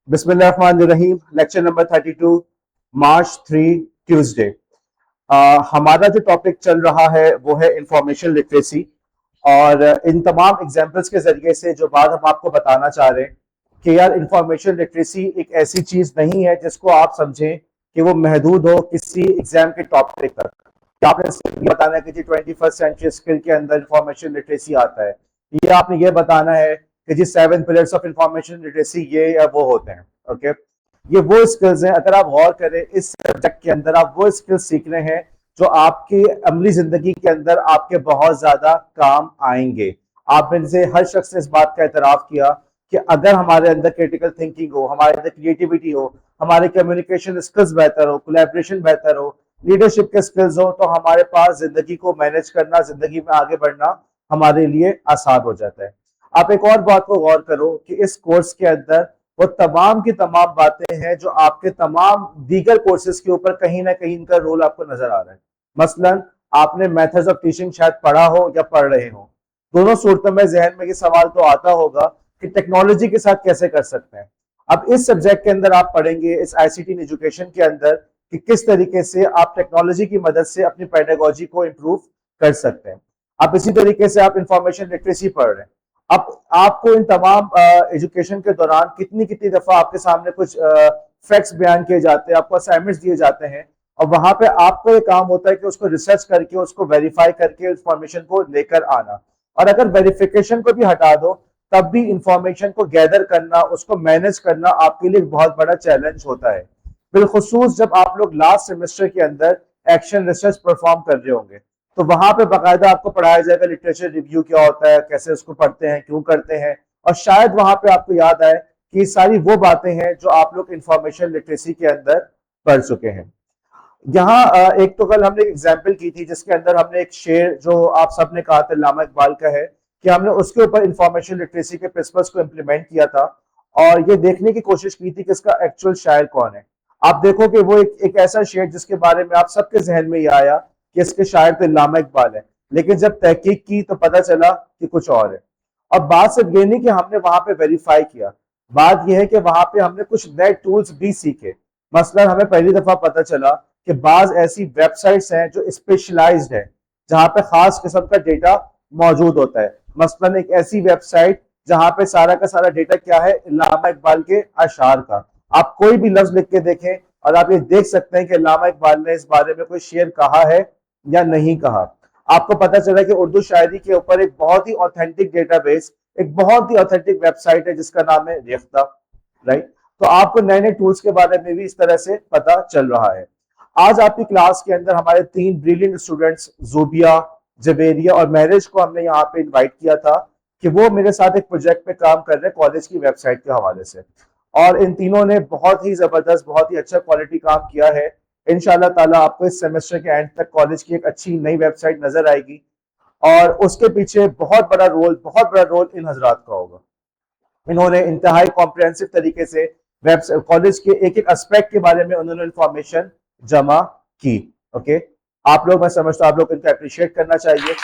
बिस्मिल्लाहिर्रहमानिर्रहीम। Lecture number 32, मार्च 3, Tuesday. हमारा जो टॉपिक चल रहा है वो है इंफॉर्मेशन लिटरेसी। और इन तमाम एग्जांपल्स के जरिए से जो बात हम आपको बताना चाह रहे हैं कि यार इंफॉर्मेशन लिटरेसी एक ऐसी चीज नहीं है जिसको आप समझें कि वो महदूद हो किसी एग्जाम के टॉपिक तक। कि आपने सिर्फ ये बताना है कि जी 21st सेंचुरी स्किल के अंदर इंफॉर्मेशन लिटरेसी आता है, या आपने ये बताना है कि जी 7 पिलर्स ऑफ इंफॉर्मेशन लिटरेसी ये या वो होते हैं। ओके, ये वो स्किल्स हैं, अगर आप गौर करें इस सब्जेक्ट के अंदर आप वो स्किल्स सीख रहे हैं जो आपकी अमली जिंदगी के अंदर आपके बहुत ज्यादा काम आएंगे। आप में से हर शख्स ने इस बात का एतराफ किया कि अगर हमारे अंदर क्रिटिकल थिंकिंग हो, हमारे अंदर क्रिएटिविटी हो, हमारे कम्युनिकेशन स्किल्स बेहतर हो, कोलैबोरेशन बेहतर हो, लीडरशिप के स्किल्स हो, तो हमारे पास जिंदगी को मैनेज करना, जिंदगी में आगे बढ़ना हमारे लिए आसान हो जाता है। आप एक और बात को गौर करो कि इस कोर्स के अंदर वो तमाम की तमाम बातें हैं जो आपके तमाम दीगर कोर्सेज के ऊपर कहीं ना कहीं इनका रोल आपको नजर आ रहा है। मसलन आपने मेथड्स ऑफ टीचिंग शायद पढ़ा हो या पढ़ रहे हो, दोनों सूरतों में जहन में ये सवाल तो आता होगा कि टेक्नोलॉजी के साथ कैसे कर सकते हैं। अब इस सब्जेक्ट के अंदर आप पढ़ेंगे, इस आईसीटी एजुकेशन के अंदर, कि किस तरीके से आप टेक्नोलॉजी की मदद से अपनी पेडागोजी को इम्प्रूव कर सकते हैं। अब इसी तरीके से आप इंफॉर्मेशन लिटरेसी पढ़ रहे हैं। अब आपको इन तमाम एजुकेशन के दौरान कितनी कितनी दफा आपके सामने कुछ फैक्ट्स बयान किए जाते हैं, आपको असाइनमेंट्स दिए जाते हैं, और वहां पे आपको ये काम होता है कि उसको रिसर्च करके, उसको वेरीफाई करके इंफॉर्मेशन को लेकर आना। और अगर वेरिफिकेशन को भी हटा दो तब भी इंफॉर्मेशन को गैदर करना, उसको मैनेज करना आपके लिए बहुत बड़ा चैलेंज होता है। बिलखुसूस जब आप लोग लास्ट सेमेस्टर के अंदर एक्शन रिसर्च परफॉर्म कर रहे होंगे, तो वहां पे बाकायदा आपको पढ़ाया जाएगा लिटरेचर रिव्यू क्या होता है, कैसे उसको पढ़ते हैं, क्यों करते हैं, और शायद वहां पे आपको याद आए कि सारी वो बातें हैं जो आप लोग इंफॉर्मेशन लिटरेसी के अंदर पढ़ चुके हैं। यहाँ एक तो कल हमने एक एग्जाम्पल की थी जिसके अंदर हमने एक शेर जो आप सबने कहा था अल्लामा इकबाल का है, कि हमने उसके ऊपर इंफॉर्मेशन लिटरेसी के प्रिंसिपल्स को इम्प्लीमेंट किया था और ये देखने की कोशिश की थी कि इसका एक्चुअल शायर कौन है। आप देखो कि वो एक ऐसा शेर जिसके बारे में आप सबके जहन में ये आया कि इसके शायर तो अल्लामा इकबाल है, लेकिन जब तहकीक की तो पता चला कि कुछ और है। अब बात सिर्फ ये नहीं कि हमने वहां पे वेरीफाई किया, बात यह है कि वहां पे हमने कुछ नए टूल्स भी सीखे। मसलन हमें पहली दफा पता चला कि बाज ऐसी वेबसाइट्स हैं जो स्पेशलाइज्ड है, जहां पे खास किस्म का डेटा मौजूद होता है। मसलन एक ऐसी वेबसाइट जहां पे सारा का सारा डेटा क्या है, अल्लामा इकबाल के अशार का। आप कोई भी लफ्ज लिख के देखें और आप ये देख सकते हैं कि अल्लामा इकबाल ने इस बारे में कोई शेर कहा है या नहीं कहा। आपको पता चला कि उर्दू शायरी के ऊपर एक बहुत ही ऑथेंटिक डेटाबेस, एक बहुत ही ऑथेंटिक वेबसाइट है जिसका नाम है रेख्ता। राइट, तो आपको नए नए टूल्स के बारे में भी इस तरह से पता चल रहा है। आज आपकी क्लास के अंदर हमारे 3 ब्रिलियंट स्टूडेंट्स जुबिया, जवेरिया और महरेज को हमने यहाँ पे इनवाइट किया था कि वो मेरे साथ एक प्रोजेक्ट पे काम कर रहे हैं कॉलेज की वेबसाइट के हवाले से। और इन तीनों ने बहुत ही जबरदस्त, बहुत ही अच्छा क्वालिटी काम किया है। इंशाल्लाह ताला आपको इस सेमेस्टर के एंड तक कॉलेज की एक अच्छी नई वेबसाइट नजर आएगी और उसके पीछे बहुत बड़ा रोल इन हजरात का होगा। इन्होंने इंतहाई कॉम्प्रिहेंसिव तरीके से कॉलेज के एक एक एस्पेक्ट के बारे में उन्होंने इंफॉर्मेशन जमा की। ओके, आप लोग, मैं समझता हूं आप लोग इनको अप्रिशिएट करना चाहिए।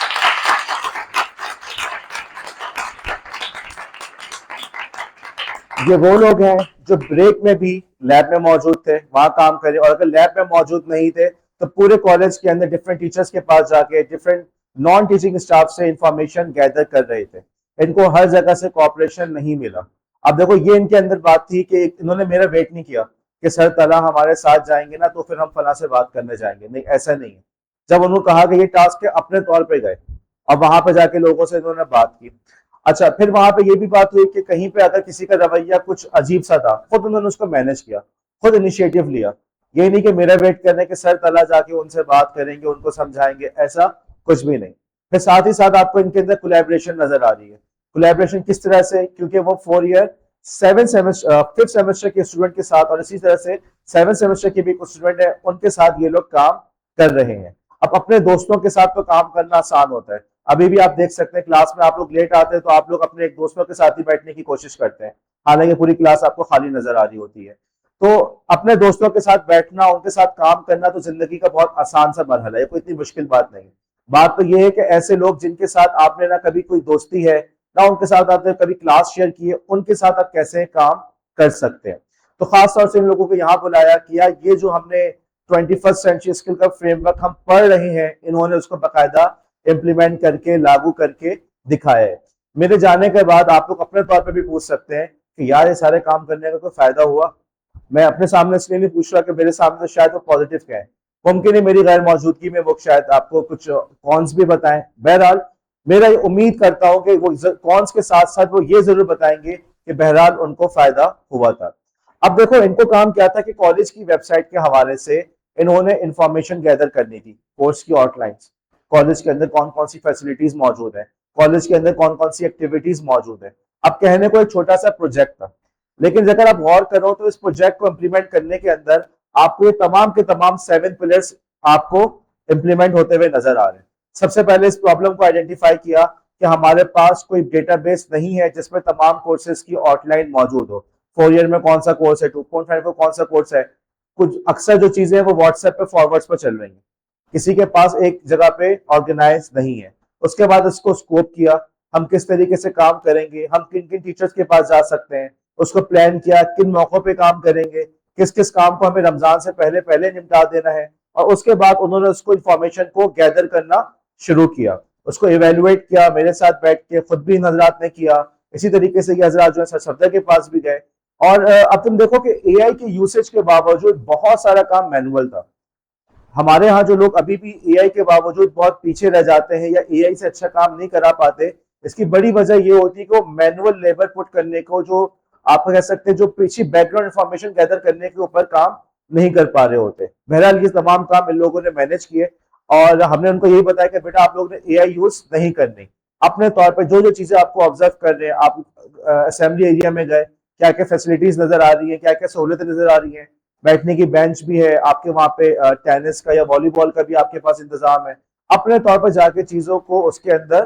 ये वो लोग हैं जो ब्रेक में भी लैब में मौजूद थे, वहां काम करे, और अगर लैब में मौजूद नहीं थे तो पूरे कॉलेज के अंदर डिफरेंट टीचर्स के पास जाके डिफरेंट नॉन टीचिंग स्टाफ से इंफॉर्मेशन गैदर कर रहे थे। इनको हर जगह से कॉपरेशन नहीं मिला। अब देखो, ये इनके अंदर बात थी कि इन्होंने मेरा वेट नहीं किया कि सर तला हमारे साथ जाएंगे ना तो फिर हम फला से बात करने जाएंगे, नहीं ऐसा नहीं है। जब उन्होंने कहा कि ये टास्क है, अपने तौर पे गए और वहां पे जाके लोगों से इन्होंने बात की। अच्छा, फिर वहां पे ये भी बात हुई कि कहीं पे अगर किसी का रवैया कुछ अजीब सा था, खुद उन्होंने उसको मैनेज किया, खुद इनिशिएटिव लिया। ये नहीं कि मेरा वेट करने के सर तला जाके उनसे बात करेंगे, उनको समझाएंगे, ऐसा कुछ भी नहीं। फिर साथ ही साथ आपको इनके अंदर कोलैबोरेशन नजर आ रही है। कोलैबोरेशन किस तरह से, क्योंकि वो 4 ईयर 5th सेमेस्टर के स्टूडेंट के साथ और इसी तरह से 7th सेमेस्टर के भी कुछ स्टूडेंट है, उनके साथ ये लोग काम कर रहे हैं। अब अपने दोस्तों के साथ तो काम करना आसान होता है। अभी भी आप देख सकते हैं क्लास में आप लोग लेट आते हैं तो आप लोग अपने एक दोस्तों के साथ ही बैठने की कोशिश करते हैं, हालांकि पूरी क्लास आपको खाली नजर आ रही होती है। तो अपने दोस्तों के साथ बैठना, उनके साथ काम करना तो जिंदगी का बहुत आसान सा मरहला है, कोई इतनी मुश्किल बात नहीं। बात तो यह है कि ऐसे लोग जिनके साथ आपने ना कभी कोई दोस्ती है, ना उनके साथ आपने कभी क्लास शेयर की है, उनके साथ आप कैसे काम कर सकते हैं। तो खास तौर से इन लोगों को यहाँ बुलाया किया, ये जो हमने 21st सेंचुरी स्किल का फ्रेमवर्क हम पढ़ रहे हैं, इन्होंने उसको बाकायदा इम्प्लीमेंट करके लागू करके दिखाया है। मेरे जाने के बाद आप लोग अपने तौर पे भी पूछ सकते हैं कि यार ये सारे काम करने का कोई फायदा हुआ। मैं अपने सामने इसलिए नहीं पूछ रहा कि मेरे सामने तो शायद वो पॉजिटिव क्या है, मुमकिन है मेरी गैर मौजूदगी में वो शायद आपको कुछ कॉन्स भी बताएं। बहरहाल मेरा ये उम्मीद करता हूं कि वो कॉन्स के साथ साथ वो ये जरूर बताएंगे कि बहरहाल उनको फायदा हुआ था। अब देखो इनको काम क्या था कि कॉलेज की वेबसाइट के हवाले से इन्होंने इंफॉर्मेशन गैदर करनी थी, कोर्स की आउटलाइंस, कॉलेज के अंदर कौन कौन सी फैसिलिटीज मौजूद है, कॉलेज के अंदर कौन कौन सी एक्टिविटीज मौजूद है। अब कहने को एक छोटा सा प्रोजेक्ट था, लेकिन अगर आप गौर करो तो इस प्रोजेक्ट को इम्प्लीमेंट करने के अंदर आपको ये तमाम के तमाम 7 पिलर्स आपको इम्प्लीमेंट होते हुए नजर आ रहे हैं। सबसे पहले इस प्रॉब्लम को आइडेंटिफाई किया कि हमारे पास कोई डेटाबेस नहीं है जिसमें तमाम कोर्सेज की आउटलाइन मौजूद हो। 4 ईयर में कौन सा कोर्स है, 2.5 में कौन सा कोर्स है, कुछ अक्सर जो चीजें हैं वो व्हाट्सएप पे फॉरवर्ड्स पर चल रही हैं, किसी के पास एक जगह पे ऑर्गेनाइज नहीं है। उसके बाद इसको स्कोप किया, हम किस तरीके से काम करेंगे, हम किन किन टीचर्स के पास जा सकते हैं, उसको प्लान किया किन मौकों पे काम करेंगे, किस किस काम को हमें रमजान से पहले पहले निपटा देना है। और उसके बाद उन्होंने उसको इंफॉर्मेशन को गैदर करना शुरू किया, उसको इवेलुएट किया, मेरे साथ बैठ के खुद भी इन हजरात ने किया। इसी तरीके से ये हजरात जो है सर सफदर के पास भी गए। और अब तुम देखो कि एआई के यूसेज के बावजूद बहुत सारा काम मैनुअल था। हमारे यहाँ जो लोग अभी भी एआई के बावजूद बहुत पीछे रह जाते हैं या एआई से अच्छा काम नहीं करा पाते, इसकी बड़ी वजह ये होती है कि वो मैनुअल लेबर पुट करने को, जो आप कह सकते हैं जो पीछे बैकग्राउंड इंफॉर्मेशन गैदर करने के ऊपर काम नहीं कर पा रहे होते। बहरहाल ये तमाम काम इन लोगों ने मैनेज किए और हमने उनको यही बताया कि बेटा आप लोग ने एआई यूज नहीं करनी, अपने तौर पर जो जो चीजें आपको ऑब्जर्व कर रहे हैं, आप असेंबली एरिया में गए, क्या क्या फैसिलिटीज नजर आ रही है, क्या क्या सहूलतें नजर आ रही है, बैठने की बेंच भी है आपके वहां पे, टेनिस का या वॉलीबॉल का भी आपके पास इंतजाम है, अपने तौर पर जाके चीजों को उसके अंदर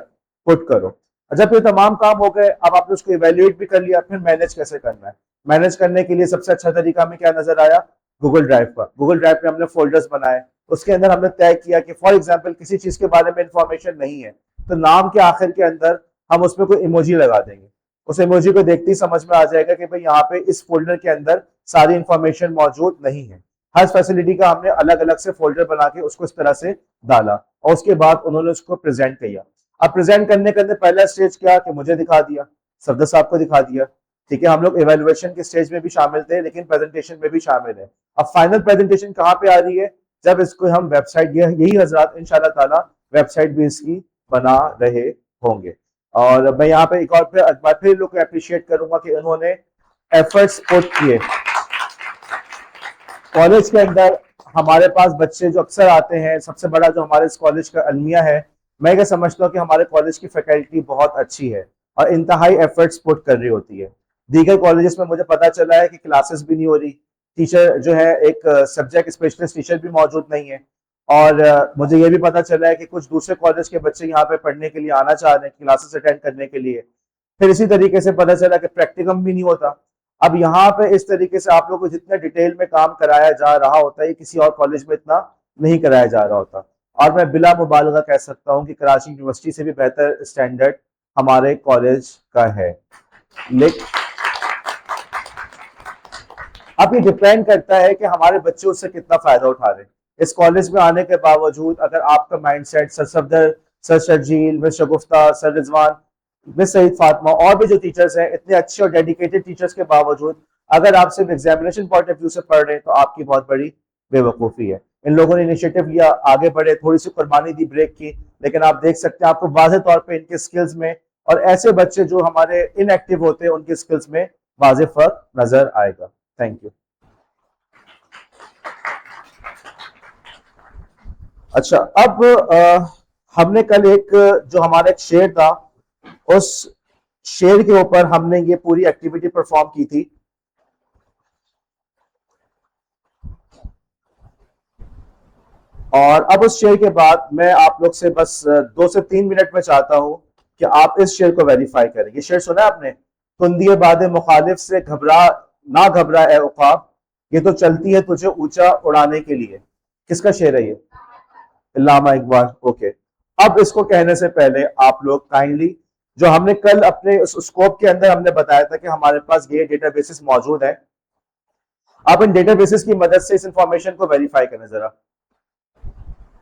पुट करो। जब ये तमाम काम हो गए, अब आपने उसको इवेल्युएट भी कर लिया, फिर मैनेज कैसे करना है। मैनेज करने के लिए सबसे अच्छा तरीका हमें क्या नजर आया, गूगल ड्राइव का। गूगल ड्राइव पे हमने फोल्डर्स बनाए, उसके अंदर हमने तय किया कि फॉर एग्जाम्पल किसी चीज के बारे में इंफॉर्मेशन नहीं है तो नाम के आखिर के अंदर हम उसमें कोई इमोजी लगा देंगे, उस इमोजी को देखते ही समझ में आ जाएगा कि भाई यहाँ पे इस फोल्डर के अंदर सारी इंफॉर्मेशन मौजूद नहीं है। हर फैसिलिटी का हमने अलग अलग से फोल्डर बना के उसको इस तरह से डाला और उसके बाद उन्होंने उसको प्रेजेंट किया। अब प्रेजेंट करने के अंदर पहला स्टेज क्या कि मुझे दिखा दिया, सफदर साहब को दिखा दिया, ठीक है। हम लोग इवेल्युएशन के स्टेज में भी शामिल थे लेकिन प्रेजेंटेशन में भी शामिल है। अब फाइनल प्रेजेंटेशन कहाँ पे आ रही है, जब इसको हम वेबसाइट, यही हजरात इंशाल्लाह ताला वेबसाइट भी इसकी बना रहे होंगे। और मैं यहाँ पे एक और फिर लोग को अप्रिशिएट करूंगा कि उन्होंने एफर्ट्स पुट किए। कॉलेज के अंदर हमारे पास बच्चे जो अक्सर आते हैं, सबसे बड़ा जो हमारे इस कॉलेज का अलमिया है, मैं क्या समझता हूँ कि हमारे कॉलेज की फैकल्टी बहुत अच्छी है और इंतहाई एफर्ट्स पुट कर रही होती है। दीगर कॉलेजेस में मुझे पता चला है कि क्लासेस भी नहीं हो रही, टीचर जो है एक सब्जेक्ट स्पेशलिस्ट टीचर भी मौजूद नहीं है। और मुझे ये भी पता चला है कि कुछ दूसरे कॉलेज के बच्चे यहाँ पे पढ़ने के लिए आना चाह रहे हैं, क्लासेस अटेंड करने के लिए। फिर इसी तरीके से पता चला कि प्रैक्टिकम भी नहीं होता। अब यहाँ पे इस तरीके से आप लोग को जितने डिटेल में काम कराया जा रहा होता है, किसी और कॉलेज में इतना नहीं कराया जा रहा होता। और मैं बिला मुबालगा कह सकता हूँ कि कराची यूनिवर्सिटी से भी बेहतर स्टैंडर्ड हमारे कॉलेज का है। लेकिन अब ये डिपेंड करता है कि हमारे बच्चे उससे कितना फायदा उठा रहे हैं। इस कॉलेज में आने के बावजूद अगर आपका mindset sir Safdar, sir Sharjeel, miss Shagufta, sir Rizwan, miss Saeed Fatima और भी जो टीचर्स हैं, इतने अच्छे और डेडिकेटेड टीचर्स के बावजूद अगर आप सिर्फ एग्जामिनेशन पॉइंट ऑफ व्यू से पढ़ रहे हैं तो आपकी बहुत बड़ी बेवकूफ़ी है। इन लोगों ने इनिशिएटिव लिया, आगे बढ़े, थोड़ी सी कुर्बानी दी ब्रेक की, लेकिन आप देख सकते हैं आपको वाज़ेह तौर पे इनके स्किल्स में और ऐसे बच्चे जो हमारे इनएक्टिव होते हैं उनके स्किल्स में वाज़ेह फर्क नजर आएगा। Thank you. अच्छा, अब हमने कल एक जो हमारा एक शेर था, उस शेर के ऊपर हमने ये पूरी एक्टिविटी परफॉर्म की थी। और अब उस शेर के बाद मैं आप लोग से बस 2 से 3 मिनट में चाहता हूं कि आप इस शेर को वेरीफाई करें। ये शेर सुना आपने, तुंदिए बादे मुखालिफ से घबरा ना घबरा ए उकाब, ये तो चलती है तुझे ऊंचा उड़ाने के लिए। किसका शेर है ये? अल्लामा इकबाल। ओके, अब इसको कहने से पहले आप लोग काइंडली, जो हमने कल अपने उस स्कोप के अंदर हमने बताया था कि हमारे पास ये डेटाबेसेस मौजूद है, आप इन डेटाबेसेस की मदद से इस इंफॉर्मेशन को वेरीफाई करें जरा।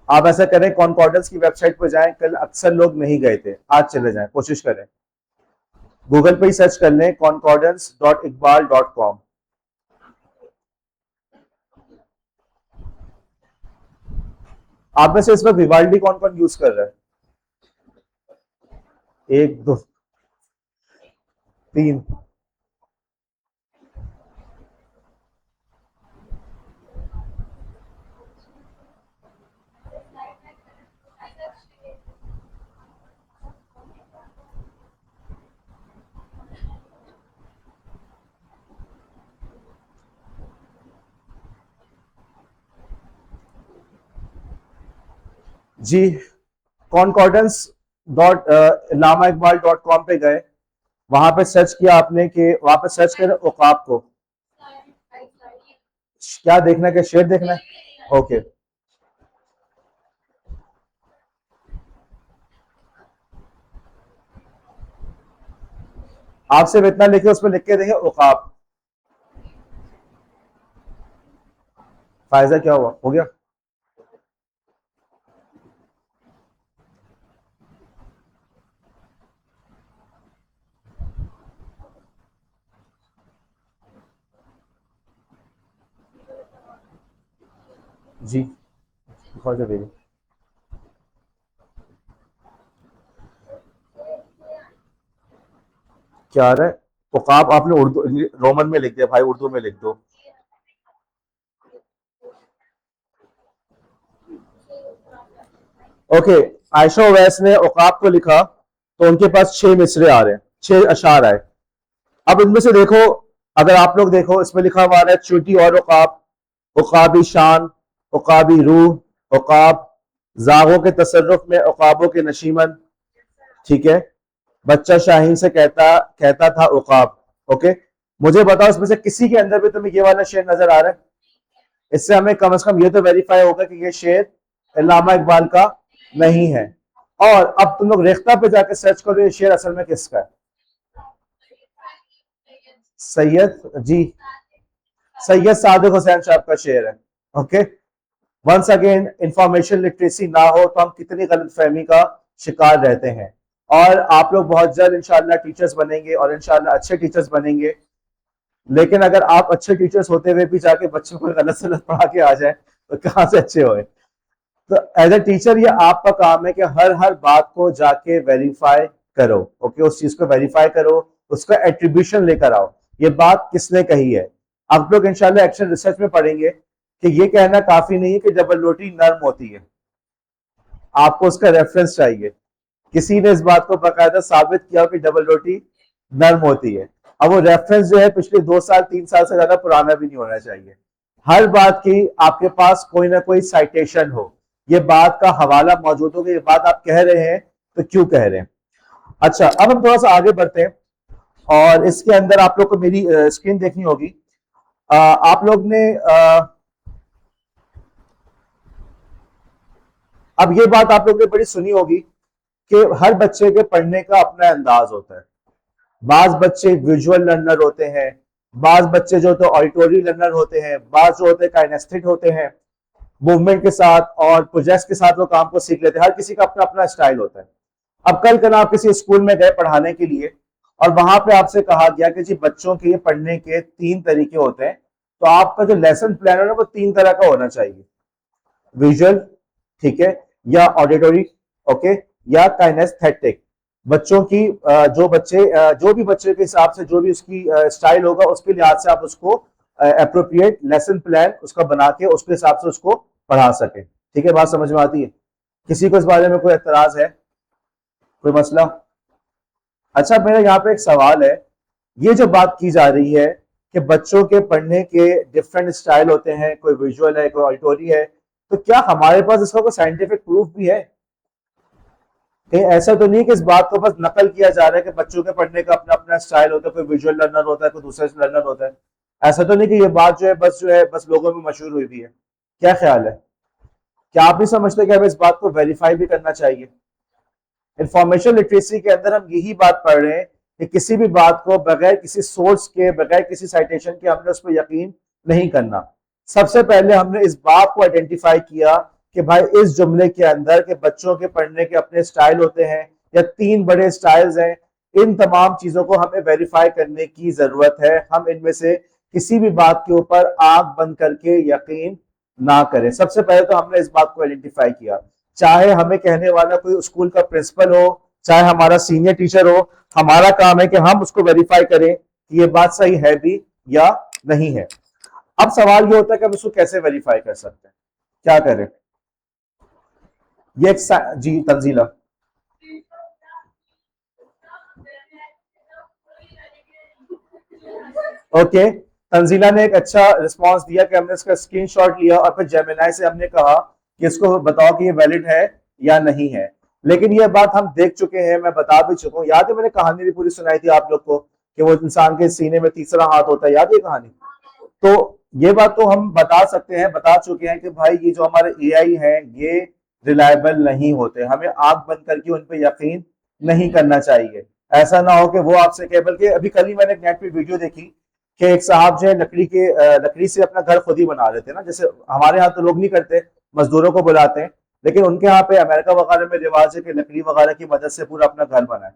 आप ऐसा करें, कॉनकॉर्डेंस की वेबसाइट पर जाएं, कल अक्सर लोग नहीं गए थे, आज चले जाएं, कोशिश करें। गूगल पे ही सर्च कर लें concordance.iqbal.com। आप में से इस वक्त विवाल्डी कौन कौन यूज कर रहा है? 1 2 3। जी, concordance dot Lama Iqbal dot com पे गए, वहां पे सर्च किया आपने कि वहां पे सर्च करें औकाब को। क्या देखना है, क्या शेर देखना है? ओके। आप सिर्फ इतना लिखे, उसमें लिख के देंगे औकाब। फायदा क्या हुआ, हो गया? जी, बहुत जरूरी। क्या आ रहा है? औकाब आपने उर्दू रोमन में लिख दिया भाई, उर्दू में लिख दो। ओके, आयशा ओवैस ने औकाब को लिखा तो उनके पास 6 मिसरे आ रहे हैं, 6 अशार आए। अब इनमें से देखो, अगर आप लोग देखो, इसमें लिखा हुआ है चोटी और औकाब, उकाबी शान, उकाबी रूह, उकाब, जागों के तसर्रुफ में उकाबों के नशीमन। ठीक है, बच्चा शाहीन से कहता कहता था उकाब। ओके, मुझे बताओ इसमें से किसी के अंदर भी तुम्हें ये वाला शेर नजर आ रहा है? इससे हमें कम से कम ये तो वेरीफाई होगा कि ये शेर अल्लामा इकबाल का नहीं है। और अब तुम लोग रेख्ता पे जाकर सर्च करो ये शेर असल में किसका है। सैयद, जी, सैयद सादिक हुसैन साहब का शेर है। Okay, once again information literacy ना हो तो हम कितनी गलत फहमी का शिकार रहते हैं। और आप लोग बहुत जल्द इंशाल्लाह टीचर्स बनेंगे और इंशाल्लाह अच्छे टीचर्स बनेंगे। लेकिन अगर आप अच्छे टीचर्स होते हुए भी जाके बच्चों को गलत सलत पढ़ा के आ जाए तो कहाँ से अच्छे होए? तो एज ए टीचर ये आपका काम है कि हर हर बात को जाके वेरीफाई करो। ओके, उस चीज को वेरीफाई करो, उसका एट्रीब्यूशन लेकर आओ, ये बात किसने कही है। आप लोग इंशाल्लाह एक्शन रिसर्च में पढ़ेंगे कि ये कहना काफी नहीं है कि डबल रोटी नर्म होती है, आपको उसका रेफरेंस चाहिए। किसी ने इस बात को बाकायदा साबित किया कि डबल रोटी नर्म होती है। अब वो रेफरेंस जो है पिछले 2 साल 3 साल से ज्यादा पुराना भी नहीं होना चाहिए। हर बात की आपके पास कोई ना कोई साइटेशन हो, ये बात का हवाला मौजूद हो कि ये बात आप कह रहे हैं तो क्यों कह रहे हैं। अच्छा, अब हम थोड़ा सा आगे बढ़ते हैं और इसके अंदर आप लोग को मेरी स्क्रीन देखनी होगी। आप लोग ने अब ये बात आप लोग ने बड़ी सुनी होगी कि हर बच्चे के पढ़ने का अपना अंदाज होता है। बाज बच्चे विजुअल लर्नर होते हैं, बाज बच्चे जो तो ऑडिटोरी लर्नर होते हैं, बाज जो होते हैं काइनेस्थेटिक होते हैं, मूवमेंट के साथ और प्रोजेक्ट के साथ वो काम को सीख लेते हैं। हर किसी का अपना अपना स्टाइल होता है। अब कल आप किसी स्कूल में गए पढ़ाने के लिए और वहां पे आपसे कहा गया कि जी बच्चों के पढ़ने के 3 तरीके होते हैं, तो आपका जो लेसन प्लान है ना वो 3 तरह का होना चाहिए। विजुअल, ठीक है, या ऑडिटोरी, ओके, या काइनेस्थेटिक। बच्चों की जो भी बच्चे के हिसाब से जो भी उसकी स्टाइल होगा उसके लिहाज से आप उसको अप्रोप्रिएट लेसन प्लान उसका बना के उसके हिसाब से उसको पढ़ा सके। ठीक है, बात समझ में आती है? किसी को इस बारे में कोई एतराज है, कोई मसला? अच्छा, मेरा यहाँ पे एक सवाल है। ये जो बात की जा रही है कि बच्चों के पढ़ने के डिफरेंट स्टाइल होते हैं, कोई विजुअल है, कोई ऑडिटोरी है, तो क्या हमारे पास इसका कोई साइंटिफिक प्रूफ भी है? कहीं ऐसा तो नहीं कि इस बात को बस नकल किया जा रहा है कि बच्चों के पढ़ने का अपना अपना स्टाइल होता है, कोई विजुअल लर्नर होता है, कोई दूसरा लर्नर होता है। ऐसा तो नहीं कि ये बात जो है बस लोगों में मशहूर हुई भी है? क्या ख्याल है? क्या आप नहीं समझते कि हमें इस बात को वेरीफाई भी करना चाहिए? इंफॉर्मेशन लिटरेसी के अंदर हम यही बात पढ़ रहे हैं कि किसी भी बात को बगैर किसी सोर्स के, बगैर किसी साइटेशन के हमने उस पर यकीन नहीं करना। सबसे पहले हमने इस बात को आइडेंटिफाई किया कि भाई इस जुमले के अंदर के बच्चों के पढ़ने के अपने स्टाइल होते हैं या तीन बड़े स्टाइल्स हैं, इन तमाम चीजों को हमें वेरीफाई करने की जरूरत है। हम इनमें से किसी भी बात के ऊपर आंख बंद करके यकीन ना करें। सबसे पहले तो हमने इस बात को आइडेंटिफाई किया, चाहे हमें कहने वाला कोई स्कूल का प्रिंसिपल हो, चाहे हमारा सीनियर टीचर हो, हमारा काम है कि हम उसको वेरीफाई करें कि ये बात सही है भी या नहीं है। अब सवाल ये होता है कि हम उसको कैसे वेरीफाई कर सकते हैं, क्या करें? ये एक जी तंजीला। ओके, तंजीला ने एक अच्छा रिस्पांस दिया कि हमने इसका स्क्रीनशॉट लिया और फिर जेमिनाई से हमने कहा कि इसको बताओ कि ये वैलिड है या नहीं है। लेकिन ये बात हम देख चुके हैं, मैं बता भी चुका हूँ। याद है मैंने कहानी भी पूरी सुनाई थी आप लोग को कि वो इंसान के सीने में तीसरा हाथ होता है, याद है कहानी? तो ये बात तो हम बता सकते हैं, बता चुके हैं कि भाई ये जो हमारे एआई है ये रिलायबल नहीं होते, हमें आंख बंद करके उन पर यकीन नहीं करना चाहिए। ऐसा ना हो कि वो आपसे कहे, बल्कि अभी कल ही मैंने नेट पे वीडियो देखी कि एक साहब जो है लकड़ी से अपना घर खुद ही बना लेते हैं ना, जैसे हमारे यहाँ तो लोग नहीं करते, मजदूरों को बुलाते हैं, लेकिन उनके यहाँ पे अमेरिका वगैरह में रिवाज है कि लकड़ी वगैरह की मदद से पूरा अपना घर बनाए।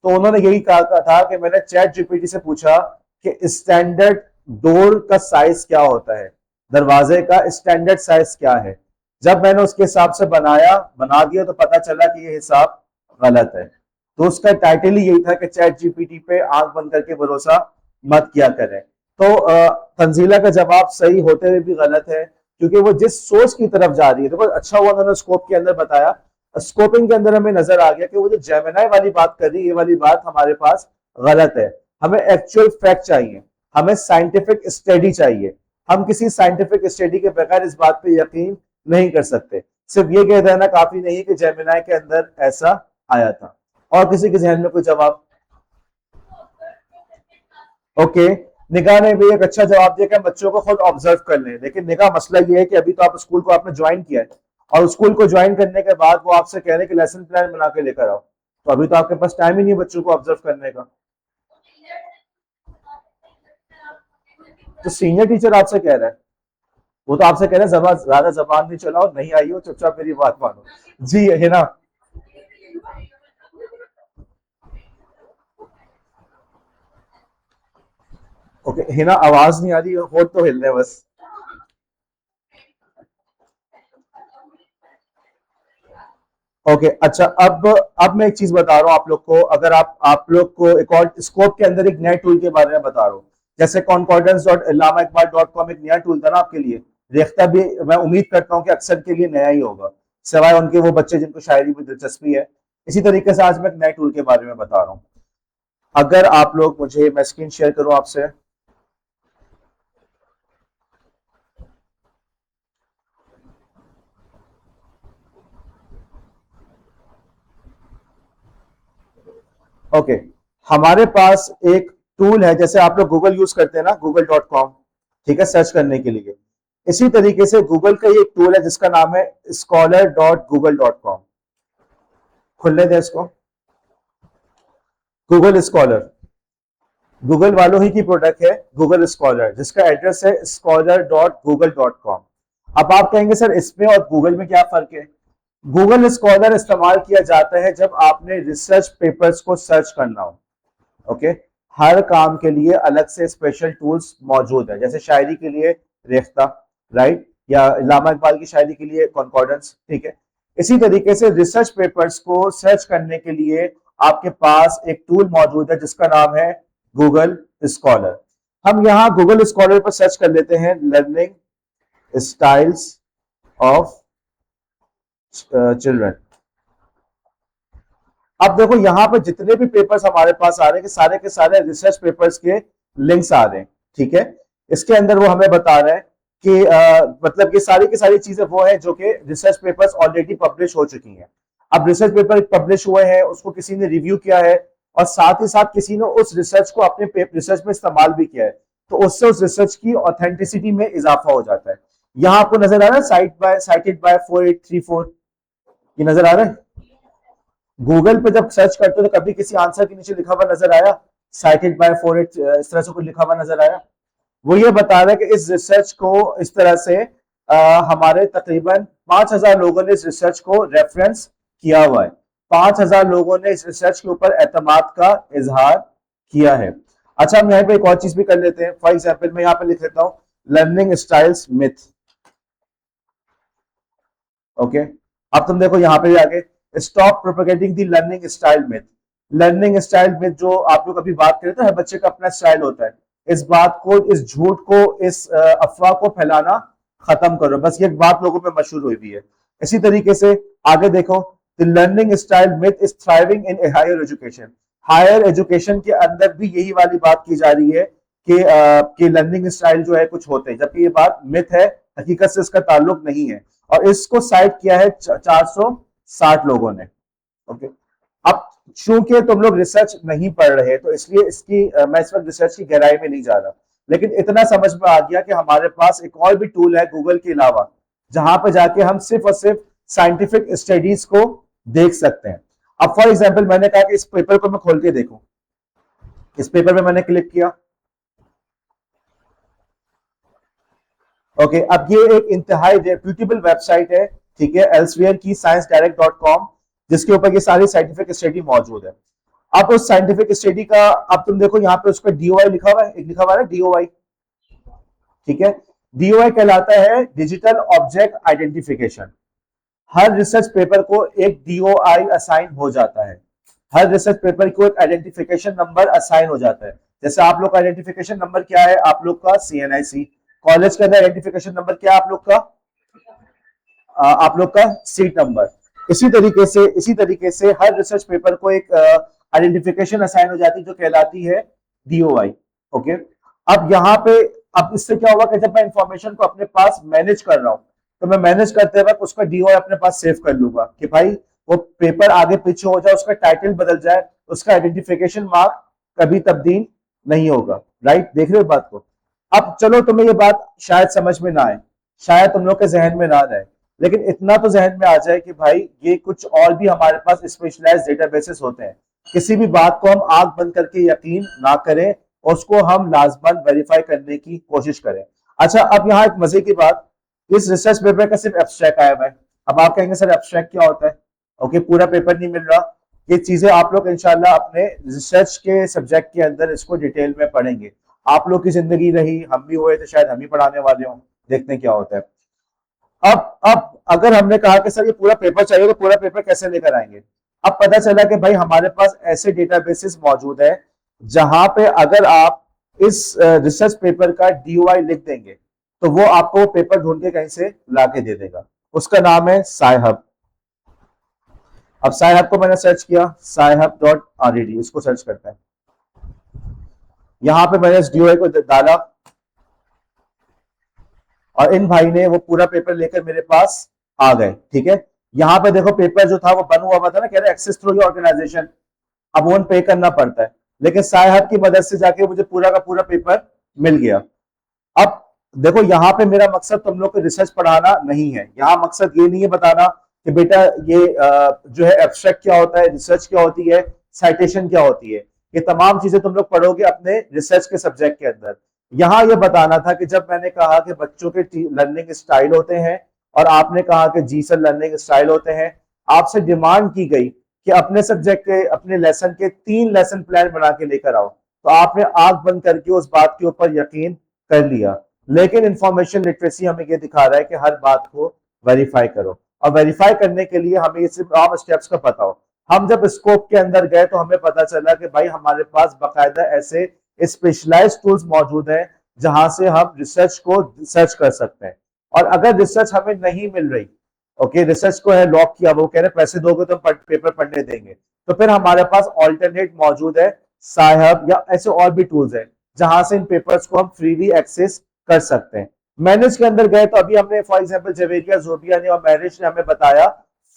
तो उन्होंने यही कहा था कि मैंने चैट जीपीटी से पूछा कि स्टैंडर्ड डोर का साइज क्या होता है, दरवाजे का स्टैंडर्ड साइज क्या है। जब मैंने उसके हिसाब से बना दिया तो पता चला कि ये हिसाब गलत है। तो उसका टाइटल ही यही था कि चैट जीपीटी पे आंख बंद करके भरोसा मत किया करें। तो तंजीला का जवाब सही होते हुए भी गलत है, क्योंकि वो जिस सोच की तरफ जा रही है, देखो अच्छा हुआ उन्होंने स्कोप के अंदर बताया। स्कोपिंग के अंदर हमें नजर आ गया कि वो जो जेमिनाई वाली बात कर रही है, ये वाली बात हमारे पास गलत है। हमें एक्चुअल फैक्ट चाहिए, हमें साइंटिफिक स्टडी चाहिए। हम किसी साइंटिफिक स्टडी के बगैर इस बात पे यकीन नहीं कर सकते। सिर्फ ये कह देना काफी नहीं कि जेमिनाई के अंदर ऐसा आया था। और किसी के जहन में कोई जवाब? ओके, निगाह ने भी एक अच्छा जवाब दिया कि हम बच्चों को खुद ऑब्जर्व कर लें। लेकिन निगाह मसला ये है कि अभी तो आप स्कूल को आपने ज्वाइन किया है, और स्कूल को ज्वाइन करने के बाद वो आपसे कह रहे हैं कि लेसन प्लान बना के लेकर आओ, तो अभी तो आपके पास टाइम ही नहीं है बच्चों को ऑब्जर्व करने का। तो सीनियर टीचर आपसे कह रहा है, वो तो आपसे कह रहे हैं ज्यादा जबान नहीं चलाओ, नहीं आई हो चुपचाप मेरी बात मानो। जी है ना? ओके हिना, आवाज नहीं आ रही, होठ तो हिल रहे हैं बस। ओके अच्छा, अब मैं एक चीज बता रहा हूँ आप लोग को। अगर आप लोग को एक और स्कोप के अंदर एक नए टूल के बारे में बता रहा हूँ, जैसे concordance.allama.com एक नया टूल था ना आपके लिए, रेख्ता भी मैं उम्मीद करता हूँ कि अक्सर के लिए नया ही होगा, सिवाय उनके वो बच्चे जिनको शायरी में दिलचस्पी है। इसी तरीके से आज मैं एक नए टूल के बारे में बता रहा हूँ। अगर आप लोग मुझे, मैं स्क्रीन शेयर करूँ आपसे। ओके, हमारे पास एक टूल है, जैसे आप लोग गूगल यूज करते हैं ना, google.com, ठीक है, सर्च करने के लिए। इसी तरीके से गूगल का ये एक टूल है जिसका नाम है scholar.google.com। खुलने दें इसको। गूगल स्कॉलर गूगल वालों ही की प्रोडक्ट है, गूगल स्कॉलर, जिसका एड्रेस है scholar.google.com। अब आप कहेंगे सर इसमें और गूगल में क्या फर्क है? गूगल स्कॉलर इस्तेमाल किया जाता है जब आपने रिसर्च पेपर्स को सर्च करना हो। ओके, हर काम के लिए अलग से स्पेशल टूल्स मौजूद है, जैसे शायरी के लिए रेख्ता, राइट, या इल्लामा इकबाल की शायरी के लिए कॉन्कॉर्डेंस, ठीक है। इसी तरीके से रिसर्च पेपर्स को सर्च करने के लिए आपके पास एक टूल मौजूद है जिसका नाम है गूगल स्कॉलर। हम यहाँ गूगल स्कॉलर पर सर्च कर लेते हैं लर्निंग स्टाइल्स ऑफ चिल्ड्रन। अब देखो यहाँ पर जितने भी पेपर्स हमारे पास आ रहे हैं के सारे रिसर्च पेपर्स के लिंक्स आ रहे हैं, ठीक है। इसके अंदर वो हमें बता रहे हैं कि मतलब ये सारी की सारी चीजें वो है जो कि रिसर्च पेपर्स ऑलरेडी पब्लिश हो चुकी हैं। अब रिसर्च पेपर पब्लिश हुए हैं, उसको किसी ने रिव्यू किया है, और साथ ही साथ किसी ने उस रिसर्च को अपने रिसर्च में इस्तेमाल भी किया है, तो उससे उस रिसर्च की ऑथेंटिसिटी में इजाफा हो जाता है। यहाँ आपको नजर आ रहा है साइटेड बाय 4834, ये नजर आ रहा है। गूगल पे जब सर्च करते हो तो कभी किसी आंसर के नीचे लिखा हुआ नजर आया साइटेड बाय 48, इस तरह से कुछ लिखा हुआ नजर आया? वो ये बता रहा है कि इस रिसर्च को इस तरह से हमारे तकरीबन 5,000 लोगों ने इस रिसर्च को रेफरेंस किया हुआ है। 5,000 लोगों ने इस रिसर्च के ऊपर एतमाद का इजहार किया है। अच्छा, हम यहाँ पे एक और चीज भी कर लेते हैं। फॉर एग्जाम्पल मैं यहाँ पे लिख लेता हूँ लर्निंग स्टाइल्स मिथ। ओके, अब तुम देखो यहाँ पे आगे, स्टॉप प्रोपेगेटिंग दी learning style myth. Learning style myth जो आप लोग अभी बात करें तो हर बच्चे का अपना स्टाइल होता है। इस बात को, इस झूठ को, इस अफवाह को फैलाना खत्म करो। बस ये बात लोगों में मशहूर हुई भी है। इसी तरीके से आगे देखो, the learning style myth is thriving in higher education. Higher education के अंदर भी यही वाली बात की जा रही है कि लर्निंग स्टाइल जो है कुछ होते हैं, जबकि ये बात मिथ है, हकीकत से इसका ताल्लुक नहीं है। और इसको साइट किया है 460 लोगों ने। ओके, अब चूंकि तुम लोग रिसर्च नहीं पढ़ रहे तो इसलिए इसकी मैं इस वक्त रिसर्च की गहराई में नहीं जा रहा, लेकिन इतना समझ में आ गया कि हमारे पास एक और भी टूल है गूगल के अलावा, जहां पर जाके हम सिर्फ और सिर्फ साइंटिफिक स्टडीज को देख सकते हैं। अब फॉर एग्जाम्पल मैंने कहा कि इस पेपर को मैं खोल के देखूं। इस पेपर में मैंने क्लिक किया। ओके, अब ये एक इंतहाई रेप्यूटेबल वेबसाइट है, ठीक है, एल्सवियर की sciencedirect.com, जिसके ऊपर ये सारी साइंटिफिक स्टडी मौजूद है। अब उस साइंटिफिक स्टडी का, अब तुम देखो यहाँ पे उसका डीओआई लिखा हुआ है, एक लिखा हुआ है डीओआई, ठीक है। डीओआई कहलाता है डिजिटल ऑब्जेक्ट आइडेंटिफिकेशन। हर रिसर्च पेपर को एक डीओआई असाइन हो जाता है। हर रिसर्च पेपर को एक आइडेंटिफिकेशन नंबर असाइन हो जाता है। जैसे आप लोग का आइडेंटिफिकेशन नंबर क्या है? आप लोग का CNIC। कॉलेज के अंदर आइडेंटिफिकेशन नंबर क्या है आप लोग का? आप लोग का सीट नंबर। इसी तरीके से हर रिसर्च पेपर को एक आइडेंटिफिकेशन असाइन हो जाती है जो कहलाती है डीओआई। ओके, अब यहाँ पे, अब इससे क्या होगा कि जब मैं इंफॉर्मेशन को अपने पास मैनेज कर रहा हूँ तो मैं मैनेज करते वक्त उसका डीओआई अपने पास सेव कर लूंगा कि भाई वो पेपर आगे पीछे हो जाए, उसका टाइटल बदल जाए, उसका आइडेंटिफिकेशन मार्क कभी तब्दील नहीं होगा। राइट, देख रहे हो बात को? अब चलो, तुम्हें ये बात शायद समझ में ना आए, शायद तुम लोग के जहन में ना आए, लेकिन इतना तो जहन में आ जाए कि भाई ये कुछ और भी हमारे पास स्पेशलाइज्ड डेटाबेसेस होते हैं। किसी भी बात को हम आंख बंद करके यकीन ना करें, उसको हम लाजमन वेरीफाई करने की कोशिश करें। अच्छा, अब यहाँ एक मजे की बात, इस रिसर्च पेपर का सिर्फ एब्स्ट्रैक्ट आया हुआ है। अब आप कहेंगे सर एब्स्ट्रैक्ट क्या होता है? ओके, पूरा पेपर नहीं मिल रहा। ये चीजें आप लोग इंशाल्लाह अपने रिसर्च के सब्जेक्ट के अंदर इसको डिटेल में पढ़ेंगे। आप लोग की जिंदगी रही, हम भी हुए तो शायद हम ही पढ़ाने वाले हों, देखते हैं क्या होता है। अब अगर हमने कहा कि सर ये पूरा पेपर चाहिए तो पूरा पेपर कैसे लेकर आएंगे? अब पता चला कि भाई हमारे पास ऐसे डेटाबेसेस मौजूद है जहां पे अगर आप इस रिसर्च पेपर का डीओआई लिख देंगे तो वो आपको पेपर ढूंढ के कहीं से ला के दे देगा। उसका नाम है SciHub। अब SciHub को मैंने सर्च किया, scihub.red, इसको सर्च करता है। यहां पे मैंने इस डीओआई को डाला और इन भाई ने वो पूरा पेपर लेकर मेरे पास आ गए, ठीक है। यहाँ पे देखो पेपर जो था वो बन हुआ था ना, कह रहे access through your organisation, amount पे करना पड़ता है, लेकिन SciHub की मदद से जाके मुझे पूरा का पूरा पेपर मिल गया। अब देखो यहाँ पे मेरा मकसद तुम लोग को रिसर्च पढ़ाना नहीं है, यहाँ मकसद ये नहीं है बताना कि बेटा ये जो है एब्स्ट्रैक्ट क्या होता है, रिसर्च क्या होती है, साइटेशन क्या होती है। ये तमाम चीजें तुम लोग पढ़ोगे अपने रिसर्च के सब्जेक्ट के अंदर। यहाँ ये बताना था कि जब मैंने कहा कि बच्चों के लर्निंग स्टाइल होते हैं और आपने कहा कि जी सर लर्निंग स्टाइल होते हैं, आपसे डिमांड की गई कि अपने सब्जेक्ट के, अपने लेसन के 3 लेसन प्लान बना के लेकर आओ, तो आपने आंख बंद करके उस बात के ऊपर यकीन कर लिया। लेकिन इंफॉर्मेशन लिटरेसी हमें ये दिखा रहा है कि हर बात को वेरीफाई करो, और वेरीफाई करने के लिए हमें ये सिर्फ आम स्टेप्स का पता हो। हम जब स्कोप के अंदर गए तो हमें पता चला कि भाई हमारे पास बाकायदा ऐसे स्पेशलाइज्ड टूल्स मौजूद हैं जहां से हम रिसर्च को सर्च कर सकते हैं। और अगर रिसर्च हमें नहीं मिल रही, ओके, रिसर्च को है लॉक किया, वो कह रहे पैसे दोगे तो हम पेपर पढ़ने देंगे, तो फिर हमारे पास ऑल्टरनेट मौजूद है, SciHub या ऐसे और भी टूल्स हैं जहां से इन पेपर्स को हम फ्रीली एक्सेस कर सकते हैं। मैनेज के अंदर गए तो अभी हमने फॉर एग्जांपल जवेरिया, जोबिया ने और मैरिज ने हमें बताया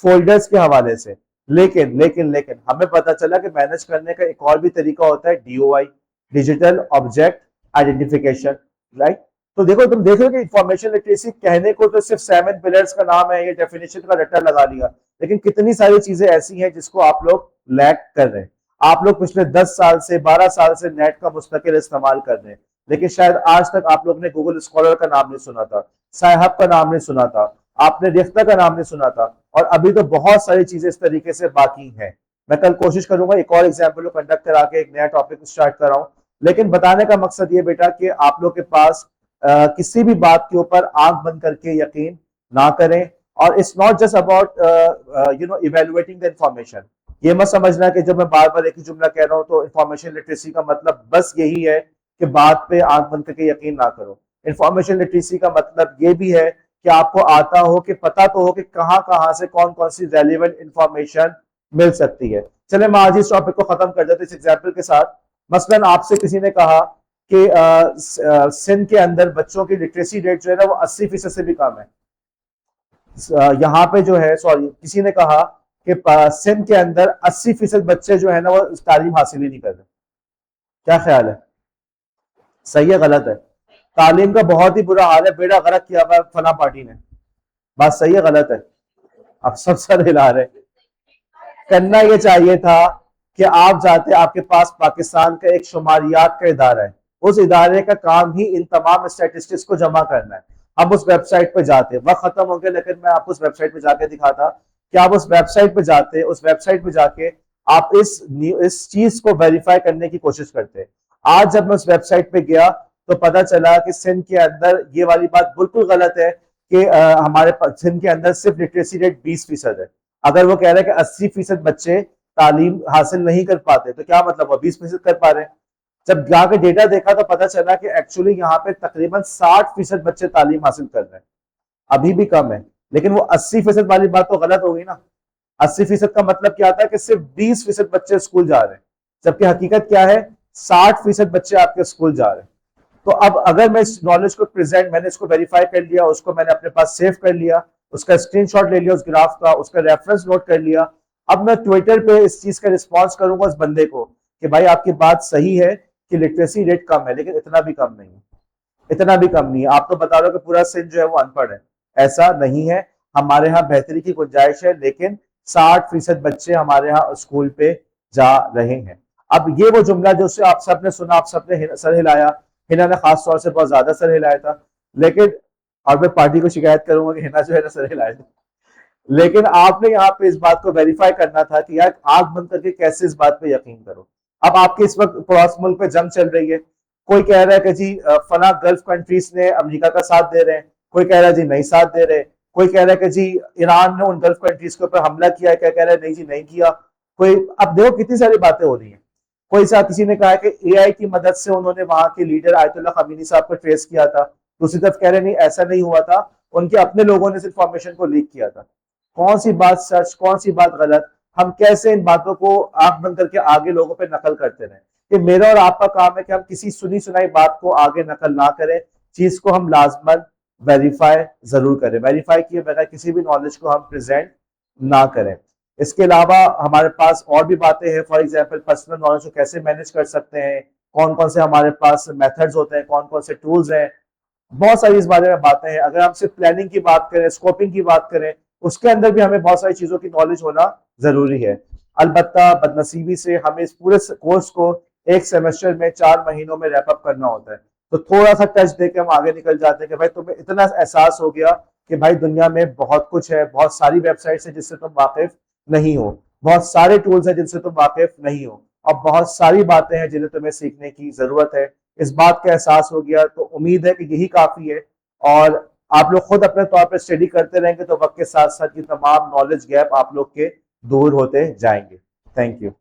फोल्डर्स के हवाले से, लेकिन लेकिन लेकिन हमें पता चला कि मैनेज करने का एक और भी तरीका होता है, DOI, digital object identification. Right, तो देखो, तुम देख रहे हो कि इंफॉर्मेशन लिटरेसी कहने को तो सिर्फ 7 पिलर्स का नाम है, ये डेफिनेशन का रट्टा लगा लिया, लेकिन कितनी सारी चीजें ऐसी हैं जिसको आप लोग लैक कर रहे हैं। आप लोग पिछले 10 साल से, 12 साल से नेट का मुस्तकिल इस्तेमाल कर रहे हैं, लेकिन शायद आज तक आप लोग ने गूगल स्कॉलर का नाम नहीं सुना था, साहब का नाम नहीं सुना था, आपने रिख्ता का नाम नहीं सुना था। और अभी तो बहुत सारी चीजें इस तरीके से बाकी हैं। मैं कल कोशिश करूंगा एक और एग्जाम्पल को कंडक्ट करा के एक नया टॉपिक स्टार्ट कर रहा हूं। लेकिन बताने का मकसद ये बेटा कि आप लोग के पास किसी भी बात के ऊपर आंख बंद करके यकीन ना करें। और it's not just about evaluating the information. ये मत समझना कि जब मैं बार बार एक ही जुमला कह रहा हूं तो इंफॉर्मेशन लिटरेसी का मतलब बस यही है कि बात पे आंख बंद करके यकीन ना करो। इंफॉर्मेशन लिटरेसी का मतलब ये भी है कि आपको आता हो, कि पता तो हो कि कहां कहां से कौन कौन सी रेलिवेंट इंफॉर्मेशन मिल सकती है। चले मैं आज इस टॉपिक को खत्म कर देते इस एग्जाम्पल के साथ। मसलन आपसे किसी ने कहा कि सिंध के अंदर बच्चों की लिटरेसी रेट जो है ना वो 80% से भी कम है। यहाँ पे जो है, सॉरी, किसी ने कहा कि सिंध के अंदर 80% बच्चे जो है ना वो तालीम हासिल ही नहीं कर रहे। क्या ख्याल है, सही है गलत है? तालीम का बहुत ही बुरा हाल है, बेड़ा गर्क किया हुआ फला पार्टी ने। बात सही है गलत है? अब सब सर हिला रहे। करना ये चाहिए था कि आप जाते, आपके पास पाकिस्तान का एक शुमारियात का इदारा है, उस इदारे का काम ही इन तमाम स्टैटिस्टिक्स को जमा करना है। हम उस वेबसाइट पे जाते, वक्त खत्म हो गया, लेकिन मैं आपको उस वेबसाइट पे जाके दिखाता कि आप उस वेबसाइट पे जाते, उस वेबसाइट पे जाके आप इस चीज को वेरीफाई करने की कोशिश करते। आज जब मैं उस वेबसाइट पे गया तो पता चला कि सिंध के अंदर ये वाली बात बिल्कुल गलत है कि हमारे सिंध के अंदर सिर्फ लिटरेसी रेट 20% है। अगर वो कह रहे हैं कि 80% बच्चे तालीम हासिल नहीं कर पाते तो क्या मतलब वो 20% कर पा रहे हैं। जब जाके डेटा देखा तो पता चला कि एक्चुअली यहाँ पे तकरीबन 60% बच्चे तालीम हासिल कर रहे हैं, अभी भी कम है। लेकिन वो 80% वाली बात तो गलत हो गई ना। 80% का मतलब क्या था कि सिर्फ 20% बच्चे स्कूल जा रहे हैं, जबकि हकीकत क्या है, 60% बच्चे आपके स्कूल जा रहे हैं। तो अब अगर मैं इस नॉलेज को प्रेजेंट, मैंने इसको वेरीफाई कर लिया, उसको मैंने अपने पास सेव कर लिया, उसका स्क्रीनशॉट ले लिया उस ग्राफ का, उसका रेफरेंस नोट कर लिया। अब मैं ट्विटर पे इस चीज का रिस्पॉन्स करूंगा उस बंदे को कि भाई आपकी बात सही है कि लिटरेसी रेट कम है, लेकिन इतना भी कम नहीं है, इतना भी कम नहीं है। आप तो बता रहे हो कि पूरा सिंध जो है वो अनपढ़ है। ऐसा नहीं है, हमारे यहाँ बेहतरी की गुंजाइश है, लेकिन 60% बच्चे हमारे यहाँ स्कूल पे जा रहे हैं। अब ये वो जुमला जो आप सबने सुना, आप सबने सर हिलाया, हिना ने खास तौर से बहुत ज्यादा सर हिलाया था। लेकिन और मैं पार्टी को शिकायत करूंगा कि हिना जो है ना सर हिलाया था। लेकिन आपने यहाँ पे इस बात को वेरीफाई करना था कि यार आंख बंद करके कैसे इस बात पे यकीन करो। अब आपके इस वक्त पड़ोस मुल्क पे जंग चल रही है, कोई कह रहा है कि जी फला गल्फ कंट्रीज ने अमेरिका का साथ दे रहे हैं, कोई कह रहा है जी नहीं साथ दे रहे, कोई कह रहा है कि जी ईरान ने उन गल्फ कंट्रीज के ऊपर हमला किया है, क्या कह रहा है नहीं जी नहीं किया कोई। अब देखो कितनी सारी बातें हो रही है। कोई सा किसी ने कहा कि एआई की मदद से उन्होंने वहां के लीडर आयतुल्लाह खमीनी साहब को ट्रेस किया था, दूसरी तरफ कह रहे नहीं ऐसा नहीं हुआ था, उनके अपने लोगों ने इस इंफॉर्मेशन को लीक किया था। कौन सी बात सच, कौन सी बात गलत, हम कैसे इन बातों को आंख बंद करके आगे लोगों पे नकल करते रहे। कि मेरा और आपका काम है कि हम किसी सुनी सुनाई बात को आगे नकल ना करें, चीज को हम लाजमन वेरीफाई जरूर करें, वेरीफाई किए बगैर किसी भी नॉलेज को हम प्रेजेंट ना करें। इसके अलावा हमारे पास और भी बातें हैं, फॉर एग्जांपल पर्सनल नॉलेज को कैसे मैनेज कर सकते हैं, कौन कौन से हमारे पास मेथड्स होते हैं, कौन कौन से टूल्स हैं, बहुत सारी इस बारे में बातें हैं। अगर हम सिर्फ प्लानिंग की बात करें, स्कोपिंग की बात करें, उसके अंदर भी हमें बहुत सारी चीजों की नॉलेज होना जरूरी है। अलबत्ता बदनसीबी से हमें इस पूरे कोर्स को एक सेमेस्टर में 4 महीनों में रैप अप करना होता है, तो थोड़ा सा टच देके हम आगे निकल जाते हैं कि भाई तुम्हें इतना एहसास हो गया कि भाई दुनिया में बहुत कुछ है, बहुत सारी वेबसाइट्स है जिससे तुम वाकिफ नहीं हो, बहुत सारे टूल्स हैं जिनसे तुम वाकिफ नहीं हो, और बहुत सारी बातें हैं जिन्हें तुम्हें सीखने की जरूरत है। इस बात का एहसास हो गया तो उम्मीद है कि यही काफी है, और आप लोग खुद अपने तौर पर स्टडी करते रहेंगे तो वक्त के साथ साथ ये तमाम नॉलेज गैप आप लोग के दूर होते जाएंगे। Thank you.